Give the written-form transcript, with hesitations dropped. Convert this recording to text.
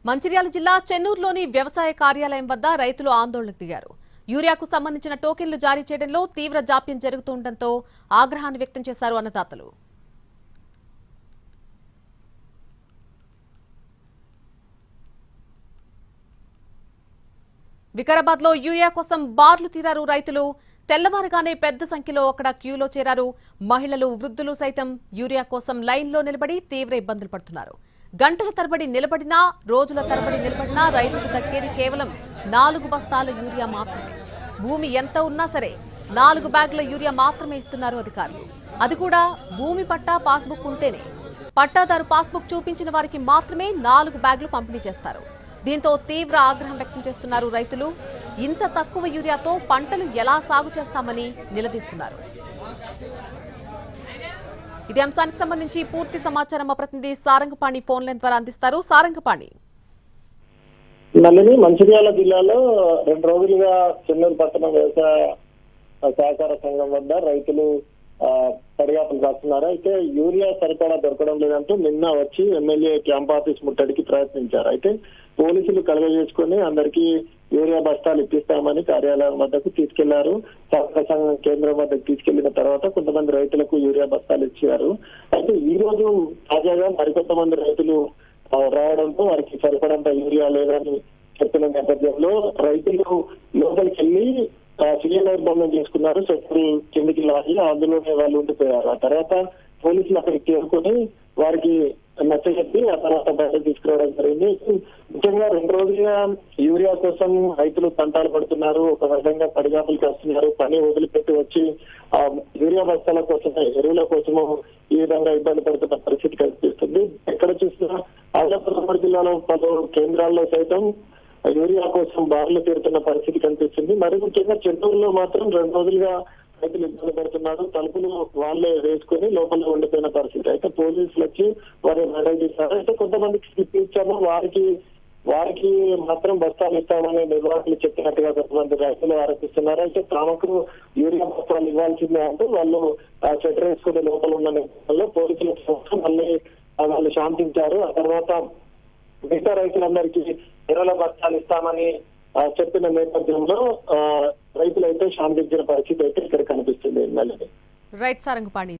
మంచిర్యాల జిల్లా చెన్నూరులోని వ్యవసాయ కార్యాలయం వద్ద రైతులు ఆందోళనకు దిగారు. యూరియాకు సంబంధించిన టోకెన్లు జారీ చేయడంలో తీవ్ర జాప్యం జరుగుతుండటంతో ఆగ్రహాన్ని వ్యక్తం చేశారు అన్నదాతలు. వికారాబాద్ లో యూరియా కోసం బార్లు తీరారు రైతులు. తెల్లవారుగానే పెద్ద సంఖ్యలో అక్కడ క్యూలో చేరారు. మహిళలు, వృద్ధులు సైతం యూరియా కోసం లైన్లో నిలబడి తీవ్ర ఇబ్బందులు పడుతున్నారు. గంటల తరబడి నిలబడినా, రోజుల తరబడి నిలబడినా రైతుకు దక్కేది కేవలం 4 బస్తాల యూరియా మాత్రమే. భూమి ఎంత ఉన్నా సరే 4 బ్యాగుల యూరియా మాత్రమే ఇస్తున్నారు అధికారులు. అది కూడా భూమి పట్టా, పాస్బుక్ ఉంటేనే. పట్టాదారు పాస్బుక్ చూపించిన వారికి మాత్రమే 4 బ్యాగులు పంపిణీ చేస్తారు. దీంతో తీవ్ర ఆగ్రహం వ్యక్తం చేస్తున్నారు రైతులు. ఇంత తక్కువ యూరియాతో పంటలు ఎలా సాగు చేస్తామని నిలదీస్తున్నారు. ఇదే అంశానికి సంబంధించి పూర్తి సమాచారం మా ప్రతినిధి సారంగపాణి ఫోన్ లైన్ ద్వారా అందిస్తారు. సారంగపాణి. నల్లిని మంచిర్యాల జిల్లాలో 2 రోజులుగా చెన్నూరు పట్టణ వ్యవసాయ సహకార సంఘం వద్ద రైతులు పడిగాపులు కాస్తున్నారు. అయితే యూరియా సరిపడా దొరకడం లేదంటూ నిన్న వచ్చి ఎమ్మెల్యే క్యాంప్ ఆఫీస్ ముట్టడికి ప్రయత్నించారు. అయితే పోలీసులు కలగజేసుకుని అందరికీ యూరియా బస్తాలు ఇప్పిస్తామని కార్యాలయం వద్దకు తీసుకెళ్లారు. సహకార సంఘం కేంద్రం వద్దకు తీసుకెళ్లిన తర్వాత కొంతమంది రైతులకు యూరియా బస్తాలు ఇచ్చారు. అయితే ఈ రోజు తాజాగా మరికొంతమంది రైతులు రావడంతో వారికి సరిపడంత యూరియా లేదని చెప్పిన నేపథ్యంలో రైతులు లోపలికి వెళ్లి స్వీయ నిర్బంధం చేసుకున్నారు. చెట్లు కిందికి లాగి అందులోనే వాళ్ళు ఉండిపోయారు. ఆ తర్వాత పోలీసులు అక్కడికి చేరుకొని వారికి నచ్చజెప్పి ఆ తర్వాత బయట తీసుకురావడం జరిగింది. ముఖ్యంగా 2 రోజులుగా యూరియా కోసం రైతులు తంటాలు పడుతున్నారు. ఒక విధంగా పడిగాపులు చేస్తున్నారు. పని వదిలిపెట్టి వచ్చి ఆ యూరియా బస్తాల కోసమే, ఎరువుల కోసము ఈ విధంగా ఇబ్బంది పడుతున్న పరిస్థితి కనిపిస్తుంది. ఎక్కడ చూసినా ఆదిలాబాద్ జిల్లాలో పలు కేంద్రాల్లో సైతం యూరియా కోసం బార్లు తీరుతున్న పరిస్థితి కనిపిస్తుంది. మరి ముఖ్యంగా చెన్నూరులో మాత్రం 2 రోజులుగా రైతులు ఇబ్బంది పడుతున్నారు. తలుపులు వాళ్ళే వేసుకుని లోపల ఉండిపోయిన పరిస్థితి. అయితే పోలీసులు వచ్చి వారిని నడవదీశారు. అయితే కొంతమందికి స్లిప్ ఇచ్చాము, వారికి మాత్రం బస్తాలు ఇస్తామని నిర్వాహకులు చెప్పినట్టుగా కొంతమంది రైతులు ఆరోపిస్తున్నారు. అయితే తమకు యూరియా బస్తాలు ఇవ్వాల్సిందే అంటూ వాళ్ళు షట్టర్ వేసుకునే లోపల ఉన్న నేపథ్యంలో పోలీసుల మళ్ళీ వాళ్ళు శాంతించారు. ఆ తర్వాత మిగతా రైతులందరికీ ఎరువుల బస్తాలు ఇస్తామని చెప్పిన నేపథ్యంలో రైతులైతే శాంతించిన పరిస్థితి అయితే ఇక్కడ కనిపిస్తుంది. రైట్ సారంగపాణి.